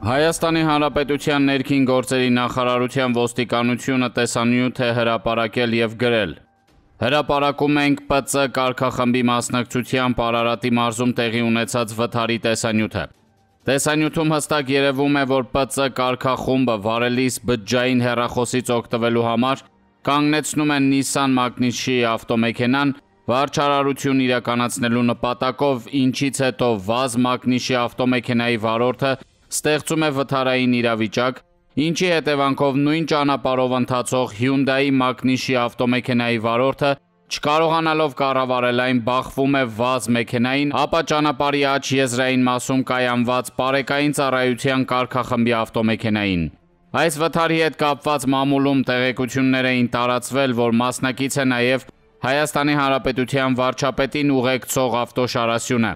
Հայաստանի Հանրապետության ներքին գործերի նախարարության ոստիկանությունը տեսանյութ է հրապարակել եւ գրել. Հրապարակում ենք ՊՑ կարգախմբի մասնակցությամբ Արարատի մարզում տեղի ունեցած վթարի տեսանյութը։ Տեսանյութում հստակ երևում է, որ ՊՑ կարգախումբը վարելիս բջջային հեռախոսից օգտվելու համար կանգնեցնում են Nissan Magnitsky ավտոմեքենան վարչարարություն իրականացնելու նպատակով, ինչից հետո ՎԱԶ Magnitsky ավտոմեքենայի վարորդը ստեղծում է վթարային իրավիճակ, ինչի հետևանքով նույն ճանապարհով ընթացող Hyundai Magnitsky ավտոմեքենայի վարորդը չկարողանալով կառավարել այն բախվում է ՎԱԶ մեքենային, ապա ճանապարհի աջ եզրային մասում կայանված Պարեկային ծառայության կարգախմբի ավտոմեքենային։ Այս վթարի հետ կապված մամուլում տեղեկություններ էին տարածվել, որ մասնակից է նաև Հայաստանի Հանրապետության վարչապետին ուղեկցող ավտոշարասյունը։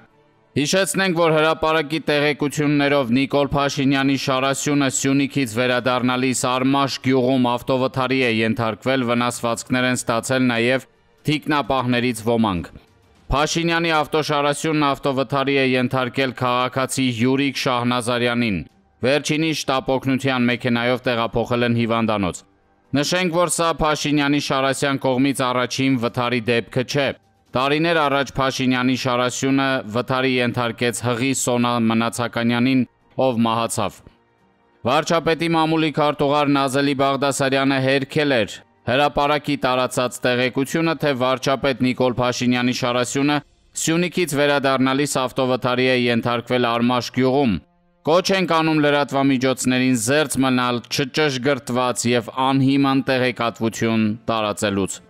Հիշեցնենք, որ հրապարակի տեղեկություններով Նիկոլ Փաշինյանի շարասյունը Սյունիքից վերադառնալիս Արմաշ գյուղում ավտովթարի է ենթարկվել, վնասվածքներ են ստացել նաև թիկնապահներից ոմանք։ Փաշինյանի ավտոշարասյունն ավտովթարի է ենթարկել քաղաքացի Յուրիկ Շահնազարյանին, վերջինի շտապօգնության մեքենայով տեղափոխել են հիվանդանոց։ Նշենք, որ սա Փաշինյանի Շարասյան կողմից առաջին վթարի դեպքը չէ։ Տարիներ առաջ Փաշինյանի շարասյունը վթարի ենթարկեց Հղի Սոնա Մնացականյանին, ով մահացավ։ Վարչապետի մամուլի քարտուղար Նազելի Բաղդասարյանը հերքել էր հրապարակի տարածած տեղեկությունը, թե վարչապետ Նիկոլ Փաշինյանի շարասյունը Սյունիքից վերադառնալիս ավտովթարի է ենթարկվել Արմաշ գյուղում։ Կոչ ենք անում լրատվամիջոցներին զերծ մնալ չճշգրտված եւ անհիմն տեղեկատվություն տարածելուց։